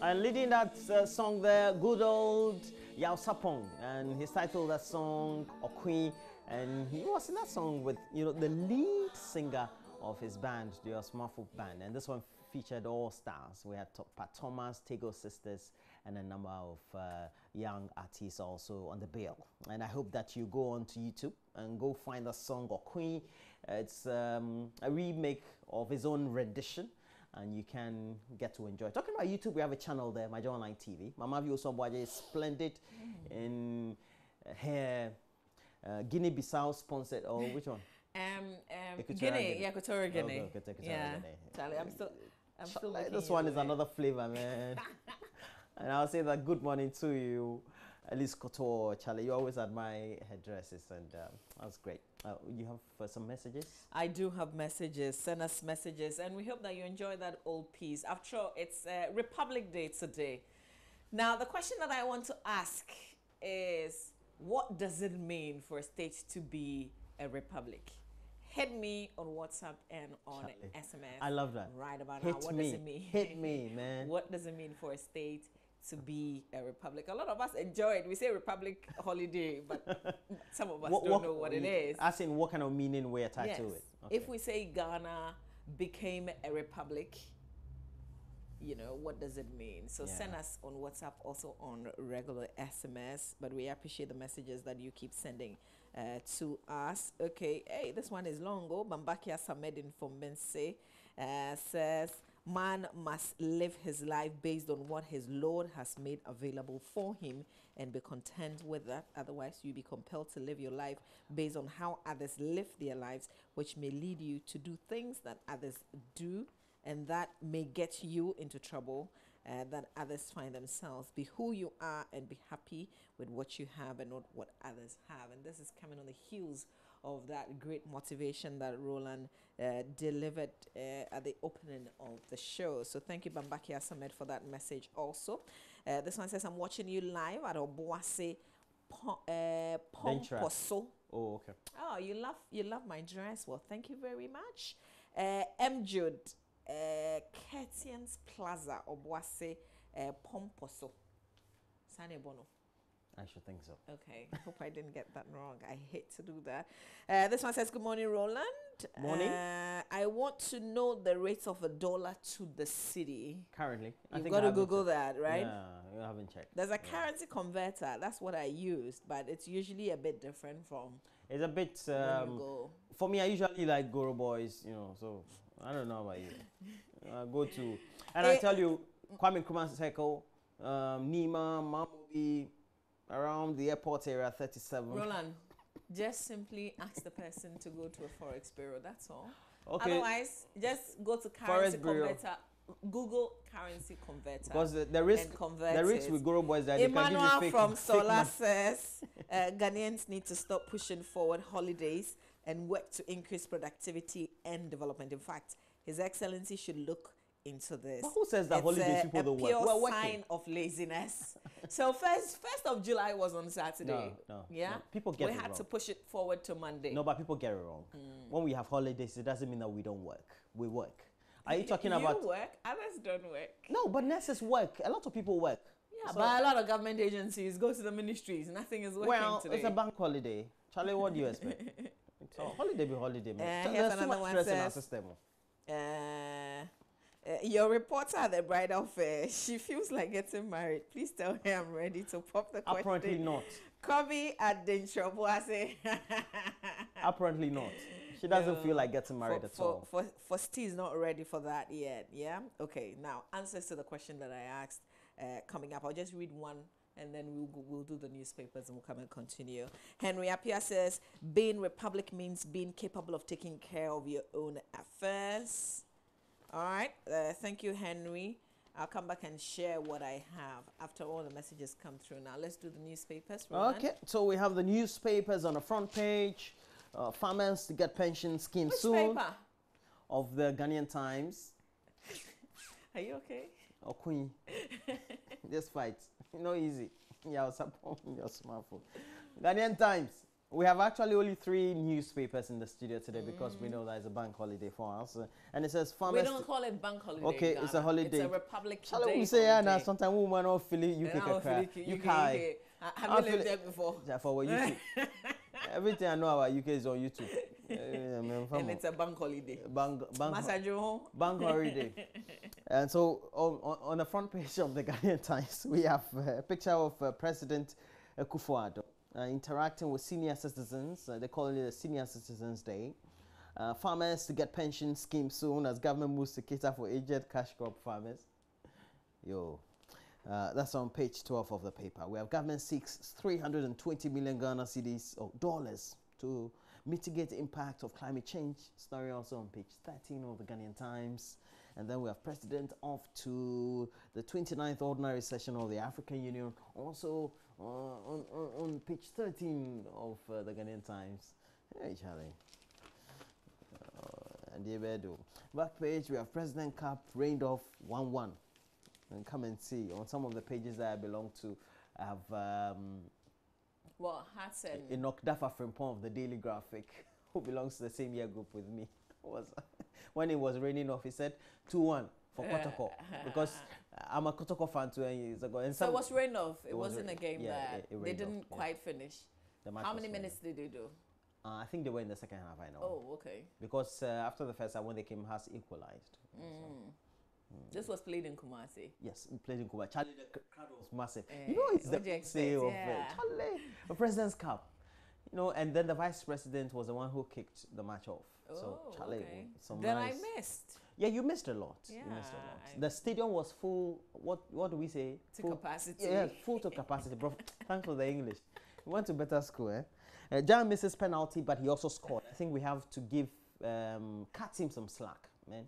And leading that song there, good old Yao Sapong, and he's titled that song Okui, and he was in that song with the lead singer of his band, the Osmafo band, and this one featured all stars. We had Pat Thomas, Tego Sisters, and a number of young artists also on the bill. And I hope that you go on to YouTube and go find the song Okui. It's a remake of his own rendition, and you can get to enjoy. Talking about YouTube, we have a channel there, Major Online TV. Mama View somebody is splendid in her Guinea-Bissau sponsored, or which one? Guinea, Equatorial Guinea. Oh, okay, yeah, Charlie, I'm still this one is another flavor, man. And I'll say that good morning to you, Alice Couture, Charlie. You always admire her dresses, and that's great. You have some messages? I do have messages. Send us messages, and we hope that you enjoy that old piece. After all, it's Republic Day today. Now, the question that I want to ask is, what does it mean for a state to be a republic? Hit me on WhatsApp and on SMS. I love that. Right about now. What does it mean? Hit me, man. What does it mean for a state to be a republic? A lot of us enjoy it. We say republic holiday, but some of us don't know what it is. As in, what kind of meaning we attach to it? Okay. If we say Ghana became a republic, what does it mean? So send us on WhatsApp, also on regular SMS, but we appreciate the messages that you keep sending to us. Okay, hey, this one is long. Bambakia Samedin from Bense says, man must live his life based on what his Lord has made available for him and be content with that. Otherwise, you'll be compelled to live your life based on how others live their lives, which may lead you to do things that others do, and that may get you into trouble that others find themselves. Be who you are and be happy with what you have and not what others have. And this is coming on the heels of that great motivation that Roland delivered at the opening of the show. So thank you, Bambaki Asamed, for that message also. This one says, I'm watching you live at Obuase Pomposo. Oh, okay. Oh, you love my dress. Well, thank you very much. M. Jude. Ketians Plaza, Obuase, Pomposo. Sane Bono. I should think so. Okay. Hope I didn't get that wrong. I hate to do that. This one says, good morning, Roland. Morning. I want to know the rates of $1 to the city. Currently. You've got to Google that, right? Yeah, you haven't checked. There's a currency converter. That's what I used, but it's usually a bit different from... It's a bit... for me, I usually like Goro Boys, so... I don't know about you. Go to, and I tell you, Kwame Nkrumah Circle, Nima, Mamobi, around the airport area, 37. Roland, just simply ask the person to go to a Forex Bureau, that's all. Okay. Otherwise, just go to currency converter, Google currency converter. Because the risk with Goro Boys that Emmanuel they can give you fake, from Solar says, Ghanaians need to stop pushing forward holidays and work to increase productivity and development. In fact, His Excellency should look into this. But who says that holidays people don't work? It's a pure sign of laziness. So first of July was on Saturday. No. People get it wrong. We had to push it forward to Monday. No, but people get it wrong. When we have holidays, it doesn't mean that we don't work. We work. Are you talking about... You work, others don't work. No, but nurses work. A lot of people work. Yeah, but a lot of government agencies go to the ministries. Nothing is working today. It's a bank holiday. Charlie, what do you expect? So holiday be holiday, man. Here's There's too much stress in our system. Your reporter, the bridal fair, she feels like getting married. Please tell her I'm ready to pop the question. Apparently not. Kobe at Denchoboase. Apparently not. She doesn't feel like getting married at all. For Steve's not ready for that yet. Yeah. Okay. Now answers to the question that I asked coming up. I'll just read one. And then we'll do the newspapers and we'll come and continue. Henry Appiah says, being republic means being capable of taking care of your own affairs. All right. Thank you, Henry. I'll come back and share what I have after all the messages come through. Now, let's do the newspapers. Roland. Okay. So we have the newspapers on the front page. Farmers to get pension scheme Which soon. paper? Of the Ghanaian Times. Are you okay? Oh, Queen. This fight. No easy. Yeah, support your smartphone. Ghanaian Times. We have actually only 3 newspapers in the studio today because we know that it's a bank holiday for us. And it says We farmers. don't call it bank holiday. Okay, in Ghana. it's a holiday. It's a Republic Shall Day we say, yeah, holiday. now sometimes women don't feel it. You can cry. You can't. Have you lived there before? Yeah, for YouTube. Everything I know about UK is on YouTube. And it's a bank holiday. Bank holiday. And so on the front page of the Ghanaian Times, we have a picture of President Akufo-Addo interacting with senior citizens. They call it a Senior Citizens Day. Farmers to get pension scheme soon as government moves to cater for aged cash crop farmers. That's on page 12 of the paper. We have government seeks 320 million Ghana cedis or dollars to mitigate the impact of climate change. Story also on page 13 of the Ghanaian Times. And then we have President off to the 29th ordinary session of the African Union. Also on page 13 of the Ghanaian Times. Hey, Charlie. And back page, we have President Cup rained off 1-1. And come and see on some of the pages that I belong to. I have Hudson. Enoch Dafa Frimpong of the Daily Graphic, who belongs to the same year group with me. When it was raining off, he said 2-1 for Kotoko because I'm a Kotoko fan 2 years ago. And so it was rain off. It wasn't a game that they didn't quite finish. How many minutes did they do? I think they were in the second half. I know. Oh, okay. Because after the first half, when they came, has equalized. This was played in Kumasi. Yes, we played in Kumasi. Charlie, the crowd was massive. You know, it's the say of Charlie, the President's Cup. You know, and then the Vice President was the one who kicked the match off. So Charlie, then I missed. Yeah, you missed a lot. Yeah, you missed a lot. The stadium was full. What do we say? To capacity. Yeah, full to capacity, bro. Thanks for the English. We went to better school, eh? Jan misses penalty, but he also scored. I think we have to give cut him some slack, man.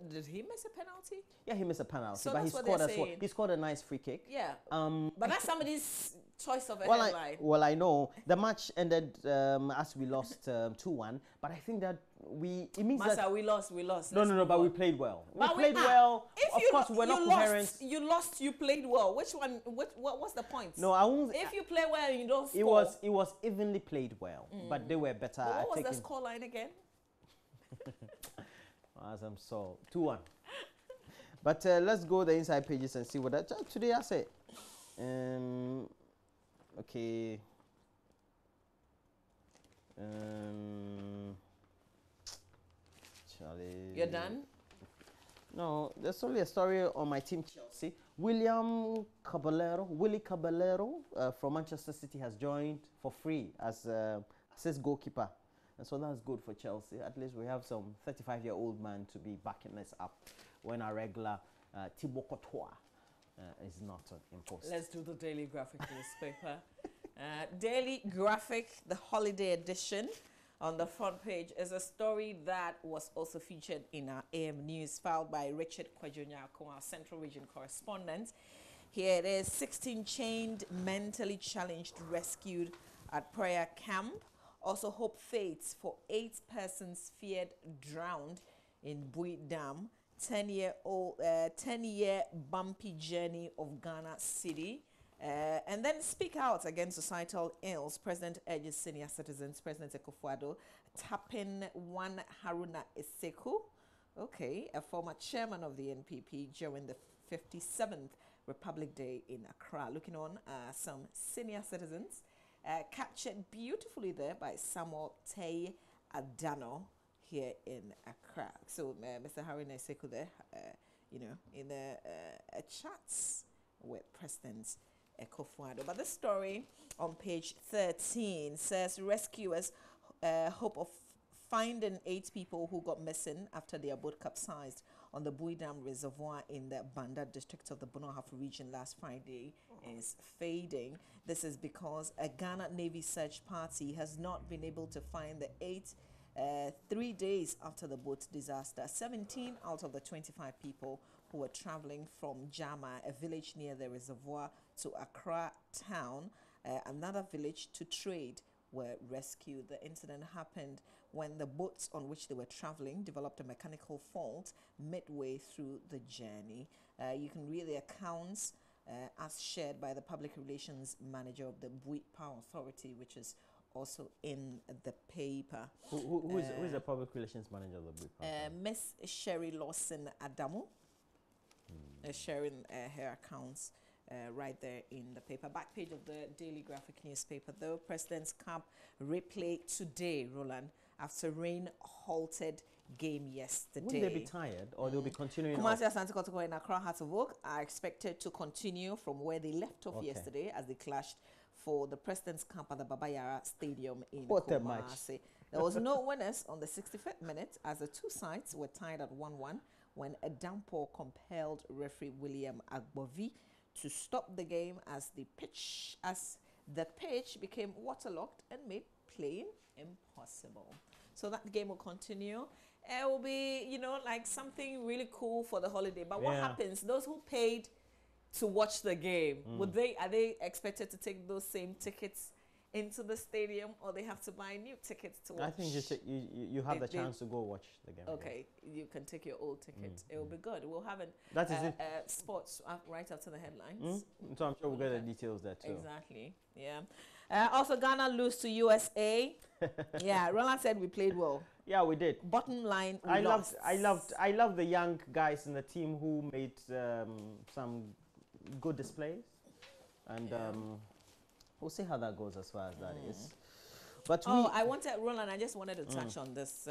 Did he miss a penalty? Yeah, he missed a penalty, so but he scored as well. He scored a nice free kick. Yeah. But that's somebody's choice of a headline. I know the match ended as we lost 2-1, but I think that it means that we lost. No, but we played well. We played well. Of course, we're not coherent. You lost. You played well. Which one? What's the point? No, I won't. If you play well and you don't score, it was evenly played well, but they were better. But what was the scoreline again? As I'm so 2-1. But let's go the inside pages and see what that today I say. Okay. Charlie. You're done? No, there's only a story on my team Chelsea. Willie Caballero from Manchester City has joined for free as assist goalkeeper. And so that's good for Chelsea. At least we have some 35-year-old man to be backing us up when our regular Thibaut Courtois is not in post. Let's do the Daily Graphic newspaper. Daily Graphic, the holiday edition. On the front page is a story that was also featured in our AM News, filed by Richard Kwajunyako, our Central Region correspondent. Here it is: 16 chained, mentally challenged rescued at prayer camp. Also, hope fates for 8 persons feared drowned in Bui Dam. 10-year bumpy journey of Ghana City. And then speak out against societal ills. President urges senior citizens. President Akufo-Addo tapping one Haruna Iseku, a former chairman of the NPP during the 57th Republic Day in Accra. Looking on some senior citizens. Captured beautifully there by Samuel Tay Adano here in Accra. So Mr. Haruna Iseku there, in a chats with President Akufo-Addo. But this story on page 13 says rescuers hope of finding 8 people who got missing after their boat capsized on the Bui Dam Reservoir in the Banda district of the Bono-Ahafo region last Friday is fading. This is because a Ghana Navy search party has not been able to find the 8 3 days after the boat disaster. 17 out of the 25 people who were traveling from Jama, a village near the reservoir, to Accra town, another village, to trade, were rescued. The incident happened when the boats on which they were traveling developed a mechanical fault midway through the journey. You can read the accounts as shared by the public relations manager of the Buit Power Authority, which is also in the paper. Who is the public relations manager of the Buit Power Authority? Miss Sherry Lawson Adamu, sharing her accounts right there in the paper. Back page of the Daily Graphic newspaper, though. President's Cup replay today, Roland, after rain halted game yesterday. Will they be tired or they'll be continuing? Kumasi Asante Kotoko and Accra Hearts of Oak are expected to continue from where they left off yesterday as they clashed for the President's Cup at the Baba Yara Stadium in Kumasi. There was no winners on the 65th minute as the two sides were tied at 1-1 when a downpour compelled referee William Agbovi to stop the game as the pitch became waterlogged and made playing impossible. So that game will continue. It will be, you know, like something really cool for the holiday. But what happens? Those who paid to watch the game, are they expected to take those same tickets into the stadium, or they have to buy new tickets to watch? I think you have the chance to go watch the game. Okay, you can take your old ticket. It will be good. We'll have sports right after the headlines. So I'm sure we'll get the details there too. Exactly. Yeah. Also, Ghana lose to USA. Yeah, Roland said we played well. Yeah, we did. Bottom line, I loved the young guys in the team who made some good displays, and we'll see how that goes as far as that is. But Roland, I just wanted to touch on this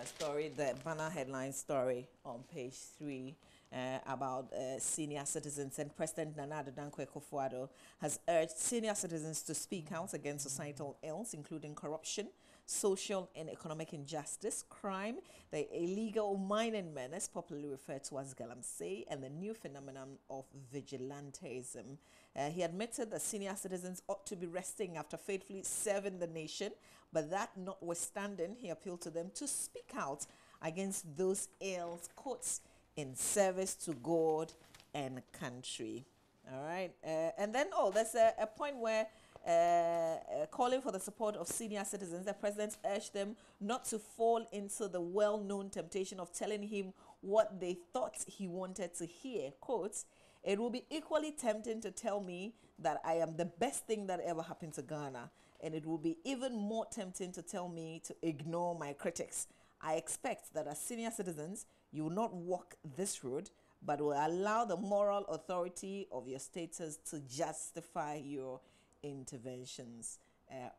story, the banner headline story on page 3 about senior citizens, and President Nana Addo Dankwa Akufo-Addo has urged senior citizens to speak out against societal ills, including corruption, social and economic injustice, crime, the illegal mining menace, popularly referred to as galamsey, and the new phenomenon of vigilantism. He admitted that senior citizens ought to be resting after faithfully serving the nation, but that notwithstanding, he appealed to them to speak out against those ills, quotes, in service to God and country. All right. And then, there's a point where calling for the support of senior citizens, the president urged them not to fall into the well-known temptation of telling him what they thought he wanted to hear. Quotes, "It will be equally tempting to tell me that I am the best thing that ever happened to Ghana, and it will be even more tempting to tell me to ignore my critics. I expect that as senior citizens, you will not walk this road, but will allow the moral authority of your status to justify your interventions."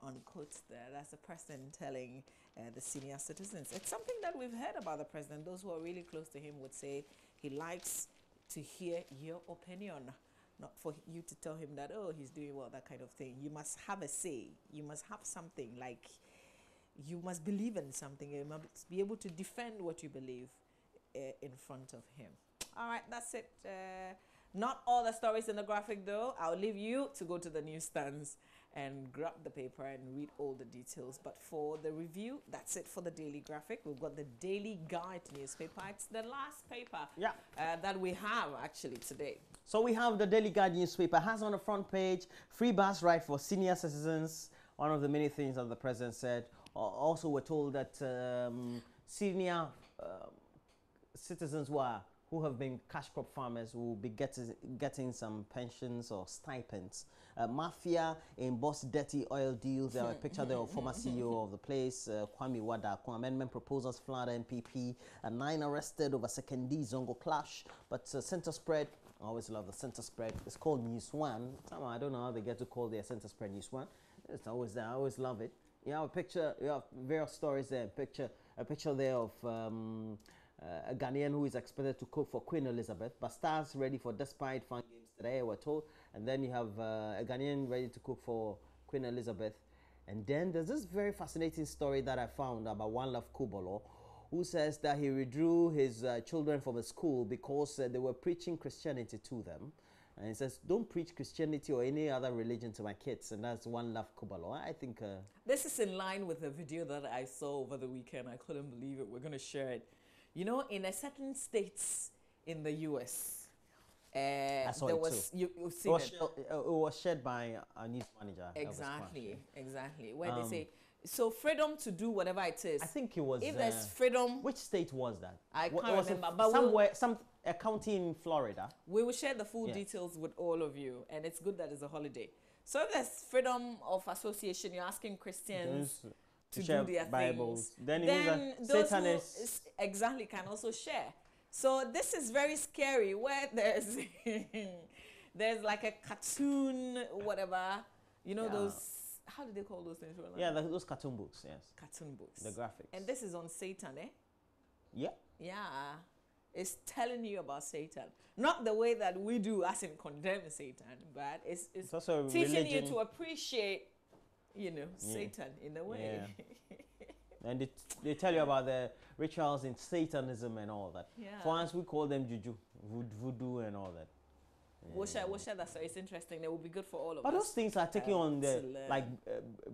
Unquote there. That's the president telling the senior citizens. It's something that we've heard about the president. Those who are really close to him would say he likes to hear your opinion, not for you to tell him that, oh, he's doing well, that kind of thing. You must have a say. You must have something, like you must believe in something. You must be able to defend what you believe in front of him. All right, that's it. Not all the stories in the graphic, though. I'll leave you to go to the newsstands and grab the paper and read all the details. But for the review, that's it for the Daily Graphic. We've got the Daily Guide newspaper. It's the last paper that we have actually today. So we have the Daily Guide newspaper. Has on the front page, free bus ride for senior citizens. One of the many things that the president said. Also, we're told that senior citizens who have been cash crop farmers will be getting some pensions or stipends. Mafia emboss dirty oil deals. There are a picture there of former CEO of the place, Kwame Wada. Amendment proposals flood MPP. 9 arrested over secondary Zongo clash. But center spread, I always love the center spread. It's called News One. I don't know how they get to call their center spread News One. It's always there. I always love it. You have a picture. You have various stories there. A picture there of a Ghanaian who is expected to cook for Queen Elizabeth, but starts ready for despite fun games today, we're told. And then you have a Ghanaian ready to cook for Queen Elizabeth. And then there's this very fascinating story that I found about One Love Kubolo, who says that he withdrew his children from the school because they were preaching Christianity to them. And he says, don't preach Christianity or any other religion to my kids. And that's One Love Kubalo. I think... this is in line with a video that I saw over the weekend. I couldn't believe it. We're going to share it. You know, in a certain states in the U.S., there was... You've seen it. It was shared by a news manager. Exactly. Where they say, So freedom to do whatever it is. I think it was. If there's freedom, which state was that? I can't It was remember. But somewhere, a county in Florida. we will share the full details with all of you, and it's good that it's a holiday. So if there's freedom of association, you're asking Christians to do their Bibles. things. Then those Satanists exactly can also share. So this is very scary where there's there's like a cartoon, whatever, you know, those, how do they call those things? Yeah, those cartoon books, yes. Cartoon books. The graphics. And this is on Satan, eh? Yeah. Yeah. It's telling you about Satan. Not the way that we do as in condemn Satan, but it's also teaching religion. you to appreciate, you know, Satan in a way. Yeah. And they tell you about the rituals in Satanism and all that. Yeah. For us, we call them juju, voodoo and all that. We'll share that, so it's interesting. It will be good for all of us. But those things are taking on the, learn. like,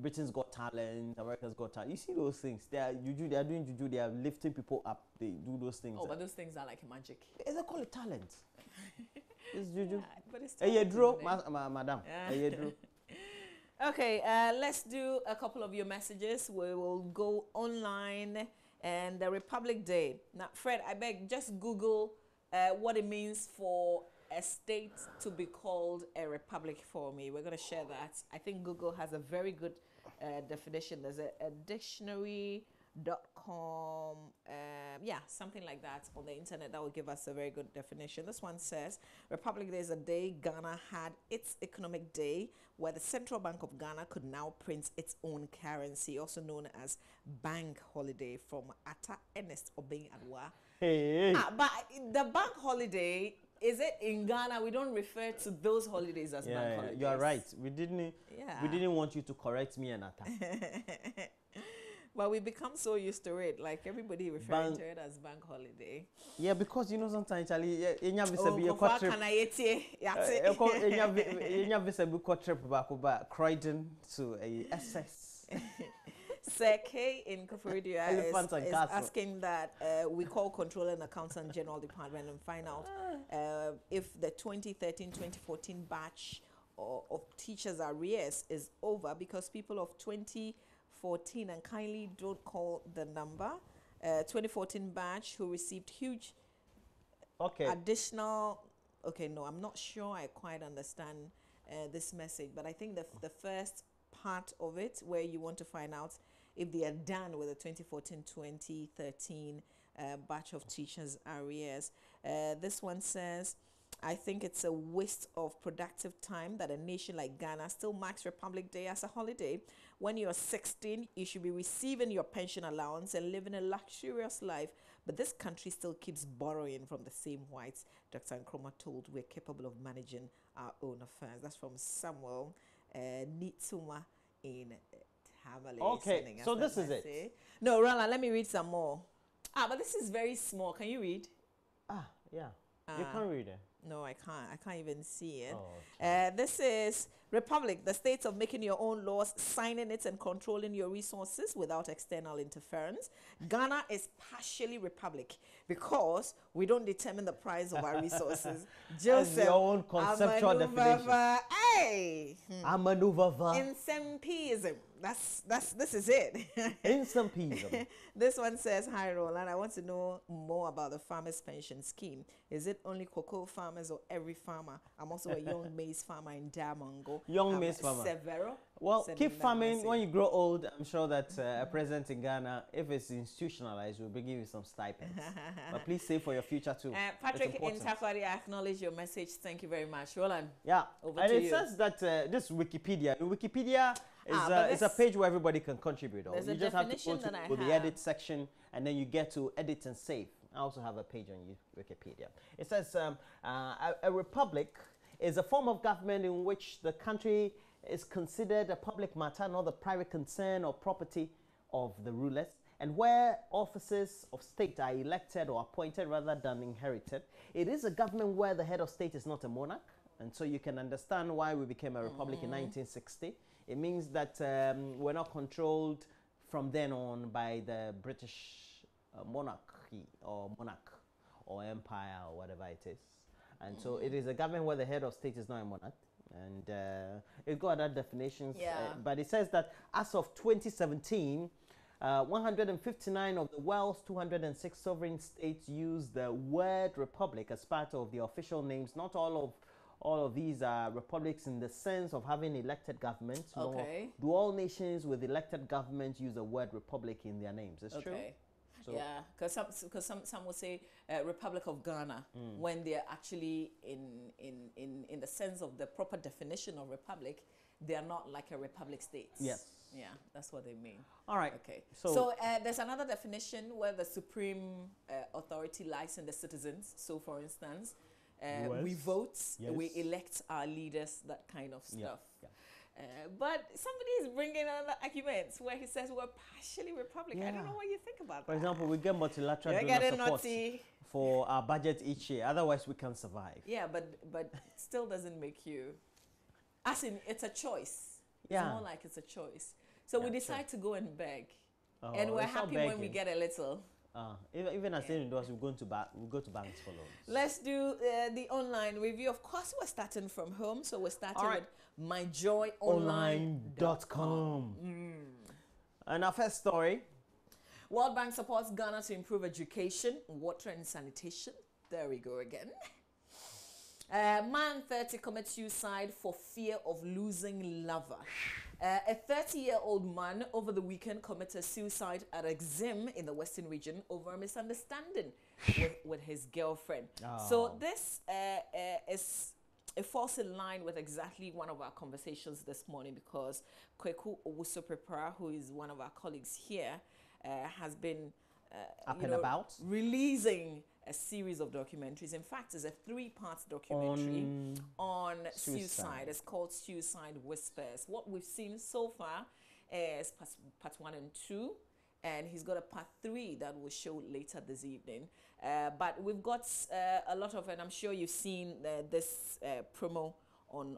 Britain's Got Talent, America's Got Talent. You see those things. They are juju, they are doing juju, they are lifting people up. They do those things. Oh, but those things are like magic. They call it talent. It's juju. Yeah, but it's Hey, talent, draw, isn't it? madam. Yeah. Hey, draw. Okay, let's do a couple of your messages. We will go online and the Republic Day. Now, Fred, I beg, just Google what it means for a state to be called a republic for me. We're going to share that. I think Google has a very good definition. There's a dictionary.com, yeah, something like that on the internet that will give us a very good definition. This one says, Republic Day is a day Ghana had its economic day where the Central Bank of Ghana could now print its own currency, also known as bank holiday, from Ata Ernest Obeng Adwa. Hey. But the bank holiday, is it in Ghana? We don't refer to those holidays as bank holidays. You are right. We didn't want you to correct me, Anata. But we become so used to it, like everybody referring to it as bank holiday. Yeah, because you know sometimes actually, Croydon to a SS. Sir K in Koforidua is asking that we call Controller and Accountant General Department and find out if the 2013-2014 batch of teachers arrears is over, because people of 2014, and kindly don't call the number, 2014 batch who received huge additional, no, I'm not sure I quite understand this message, but I think the first part of it where you want to find out if they are done with the 2014-2013 batch of teachers arrears. This one says, I think it's a waste of productive time that a nation like Ghana still marks Republic Day as a holiday. When you're 16, you should be receiving your pension allowance and living a luxurious life. But this country still keeps borrowing from the same whites. Dr. Nkrumah told we're capable of managing our own affairs. That's from Samuel Nitsuma in Tamale. Okay, so this is it. No, Roland, let me read some more. But this is very small. Can you read? Yeah. You can't read it. No, I can't. I can't even see it. Oh, this is Republic, the states of making your own laws, signing it and controlling your resources without external interference. Ghana is partially Republic because we don't determine the price of our resources. Joseph, your own conceptual definition. Hey, Insempism. This is it. Insempism. This one says, hi Roland, I want to know more about the farmers pension scheme. Is it only cocoa farmers or every farmer? I'm also a young maize farmer in Damongo. Young maize farmer. Severo. Well, keep farming. When you grow old, I'm sure that a president in Ghana, if it's institutionalized, will be giving you some stipends. But please save for your future too. Patrick in Takwari, I acknowledge your message. Thank you very much. Roland. Yeah. Over and to it you. says that this Wikipedia. Wikipedia is a page where everybody can contribute. You just have to go to the edit section, and then you get to edit and save. I also have a page on Wikipedia. It says a republic is a form of government in which the country is considered a public matter, not the private concern or property of the rulers, and where officers of state are elected or appointed rather than inherited. It is a government where the head of state is not a monarch, and so you can understand why we became a republic in 1960. It means that we're not controlled from then on by the British monarchy or monarch or empire or whatever it is. And so it is a government where the head of state is not a monarch. And it got other definitions. Yeah. But it says that as of 2017, 159 of the world's 206 sovereign states use the word republic as part of the official names. Not all of these are republics in the sense of having elected governments. Okay. Do all nations with elected governments use the word republic in their names? It's true. So yeah, because some would say Republic of Ghana when they're actually in the sense of the proper definition of republic, they are not like a republic state. Yes. Yeah, that's what they mean. All right. Okay. So there's another definition where the supreme authority lies in the citizens. So, for instance, we vote, we elect our leaders, that kind of stuff. Yeah. But somebody is bringing other arguments where he says we're partially Republican. I don't know what you think about that. For example, we get multilateral donor support for our budget each year. Otherwise, we can't survive. Yeah, but still doesn't make you. As in, it's a choice. Yeah. It's more like it's a choice. So we decide to go and beg. And we're happy when we get a little. Even as indoors, we go to banks for loans. Let's do the online review. Of course, we're starting from home, so we're starting with myjoyonline.com. And our first story. World Bank supports Ghana to improve education, water and sanitation. There we go again. Man 30 commits suicide for fear of losing lover. A 30-year-old man over the weekend committed suicide at Exim in the Western region over a misunderstanding with his girlfriend. So this it falls in line with exactly one of our conversations this morning, because Kweku Owusu-Prepara, who is one of our colleagues here, has been releasing a series of documentaries. In fact, it's a 3-part documentary on suicide. It's called Suicide Whispers. What we've seen so far is part 1 and 2, and he's got a part 3 that will show later this evening. But we've got a lot of, and I'm sure you've seen this promo on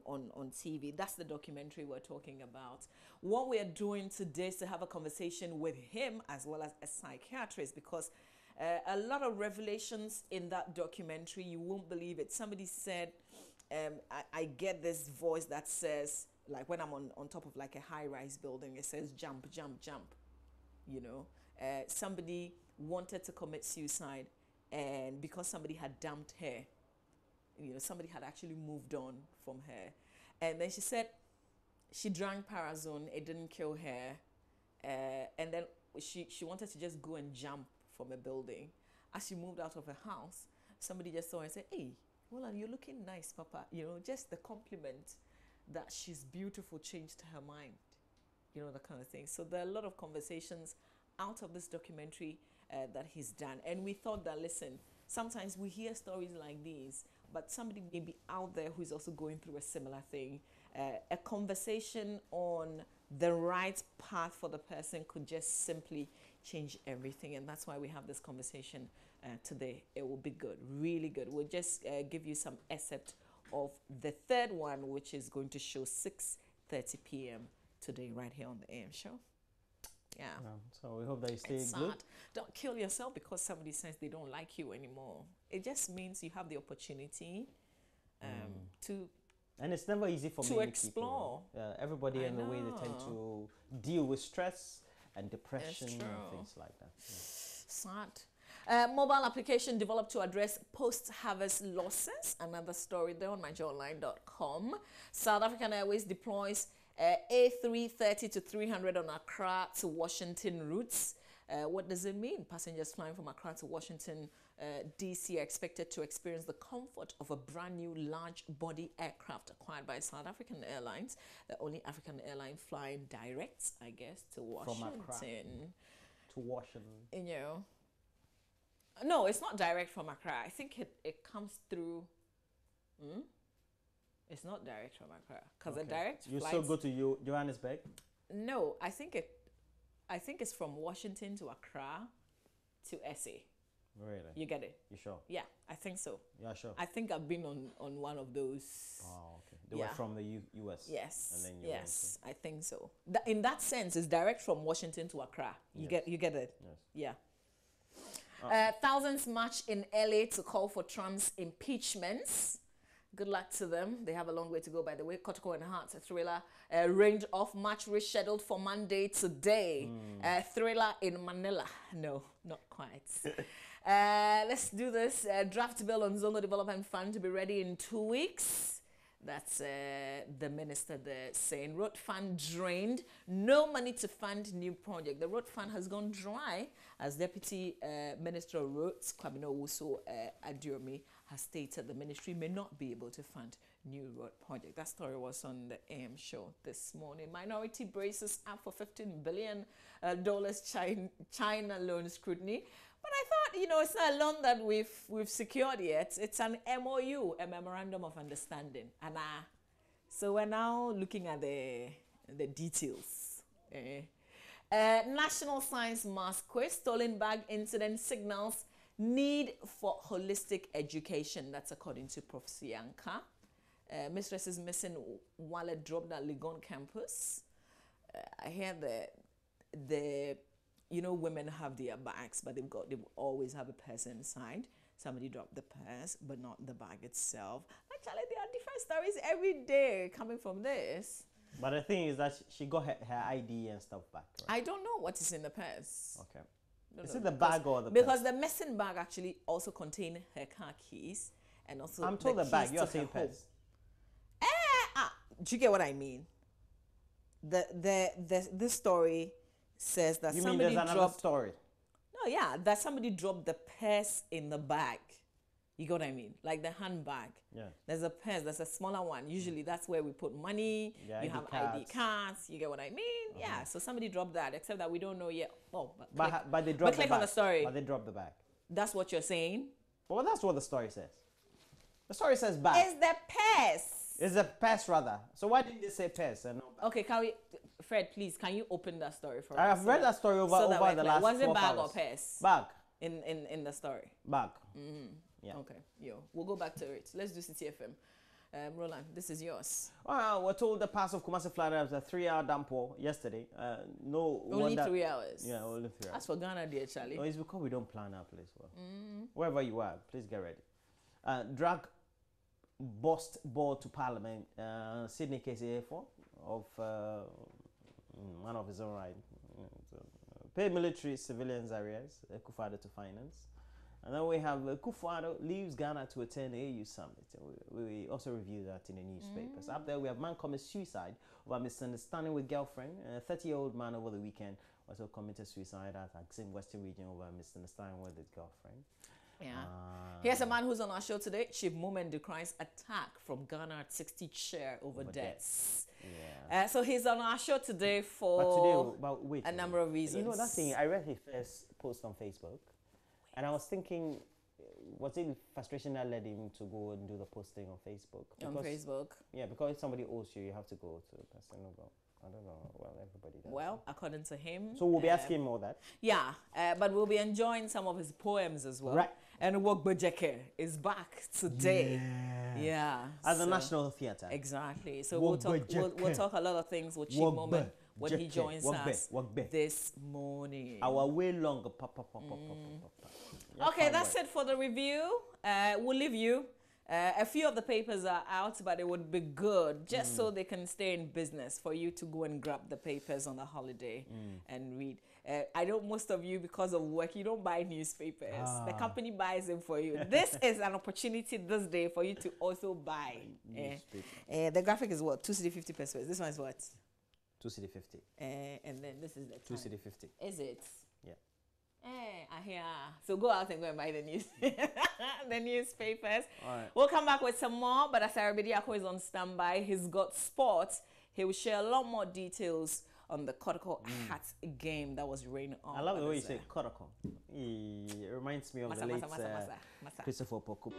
TV. That's the documentary we're talking about. What we are doing today is to have a conversation with him as well as a psychiatrist, because a lot of revelations in that documentary, you won't believe it. Somebody said, I get this voice that says, like when I'm on top of like a high-rise building, it says jump, jump, jump. You know, somebody wanted to commit suicide, and because somebody had dumped her, you know, somebody had actually moved on from her. And then she said she drank Parazone, it didn't kill her. And then she wanted to just go and jump from a building. As she moved out of her house, somebody just saw her and said, "Hey, well, you're looking nice, Papa." You know, just the compliment that she's beautiful changed her mind. You know, that kind of thing. So there are a lot of conversations out of this documentary that he's done. And we thought that, listen, sometimes we hear stories like these, but somebody may be out there who is also going through a similar thing. A conversation on the right path for the person could just simply change everything. And that's why we have this conversation today. It will be good, really good. We'll just give you some excerpt of the third one, which is going to show 6:30 p.m. today, right here on the AM show. Yeah. So we hope that you stay good. Don't kill yourself because somebody says they don't like you anymore. It just means you have the opportunity to. And it's never easy for many explore. People. Everybody in the way they tend to deal with stress and depression and things like that. Yeah. Sad. Mobile application developed to address post-harvest losses. Another story there on myjoyonline.com. South African Airways deploys A330 to 300 on Accra to Washington routes. What does it mean? Passengers flying from Accra to Washington DC are expected to experience the comfort of a brand new large body aircraft acquired by South African Airlines, the only African airline flying direct, I guess, to Washington. From Accra to Washington. You know. No, it's not direct from Accra. I think it comes through. It's not direct from Accra because the direct flights. You still go to Johannesburg? No, I think it's from Washington to Accra to SA. Really? You get it? You sure? Yeah, I think so. Yeah, sure. I think I've been on one of those. Oh, okay. They were from the US. Yes. And then you went to... I think so. In that sense, it's direct from Washington to Accra. You get it? Yes. Yeah. Thousands march in LA to call for Trump's impeachments. Good luck to them. They have a long way to go, by the way. Kotoko and Heart Thriller range of match rescheduled for Monday today. Thriller in Manila. No, not quite. Let's do this. Draft bill on Zongo Development Fund to be ready in 2 weeks. That's the minister there saying road fund drained, no money to fund new project. The road fund has gone dry, as Deputy Minister of Roads, Kwabena Owusu Adiomi, has stated the ministry may not be able to fund new road project. That story was on the AM show this morning. Minority braces up for $15 billion China loan scrutiny. But I thought, you know, it's not a loan that we've secured yet. It's an MOU, a memorandum of understanding. And so we're now looking at the details. National Science Mass Quiz, stolen bag incident signals need for holistic education. That's according to Prof. Sianka. Mistresses missing wallet dropped at Legon campus. I hear the you know, women have their bags, but they always have a purse inside. Somebody dropped the purse, but not the bag itself. Actually, there are different stories every day coming from this. But the thing is that she got her ID and stuff back, right? I don't know what is in the purse. Okay. Is it the bag or the purse? Because the missing bag actually also contained her car keys and also I'm told the bag. You are saying purse. Do you get what I mean? This story says that somebody mean there's another story? No, yeah, that somebody dropped the purse in the bag. You get what I mean? Like the handbag. Yeah. There's a purse. There's a smaller one. Usually that's where we put money. Yeah, you have ID cards. You get what I mean? Yeah. So somebody dropped that, except that we don't know yet. Oh, but they dropped the bag. Click on the story. But they dropped the bag. That's what you're saying? Well, that's what the story says. The story says bag. It's the purse. It's a purse rather. So why didn't they say purse and not bag? Okay, can we, Fred, please, can you open that story for us? I have read that story over the last 12 hours. Was it bag or purse? Bag. In the story? Bag. Yeah. Okay, we'll go back to it. Let's do CTFM. Roland, this is yours. Well, we're told the pass of Kumasi Florida was a 3-hour downpour yesterday. Only 3 hours. Yeah, only 3 hours. That's for Ghana, dear Charlie. No, it's because we don't plan our place well. Wherever you are, please get ready. Drag bust ball to Parliament. Sydney KCA4 of one of his own right. Pay military civilians arrears. Kufado to finance. And then we have Kufado leaves Ghana to attend the AU summit. We also review that in the newspapers. Up there we have man commits suicide over misunderstanding with girlfriend. A 30-year-old man over the weekend also committed suicide at Axim Western region over misunderstanding with his girlfriend. Yeah. Here's a man who's on our show today. Chief Moment decries attack from Ghana at 60 chair over deaths. Yeah. So he's on our show today for a number of reasons. You know that thing, I read his first post on Facebook. And I was thinking, was it frustration that led him to go and do the posting on Facebook? On Facebook? Yeah, because if somebody owes you, you have to go to the person who go. I don't know. Well, everybody does. Well, according to him. So we'll be asking him all that. Yeah, but we'll be enjoying some of his poems as well. Right. And Wogbejeke is back today. Yeah. At the National Theatre. Exactly. So we'll talk a lot of things with Chief Moment when he joins us this morning. Our way longer. Okay, that's it for the review. We'll leave you. A few of the papers are out, but it would be good just so they can stay in business for you to go and grab the papers on the holiday and read. I know most of you, because of work, you don't buy newspapers. The company buys them for you. This is an opportunity this day for you to also buy. The graphic is what? 2 cedi 50 pesos. This one is what? 2 cedi 50. And then this is the 2 cedi 50. Is it? Yeah. I hear. So go out and go and buy the news, the newspapers. All right. We'll come back with some more. But as Arabediako is on standby, he's got sports. He will share a lot more details on the Kotoko Hat game that was raining on. I love the way you say Kotoko. It reminds me of the late Christopher Poku.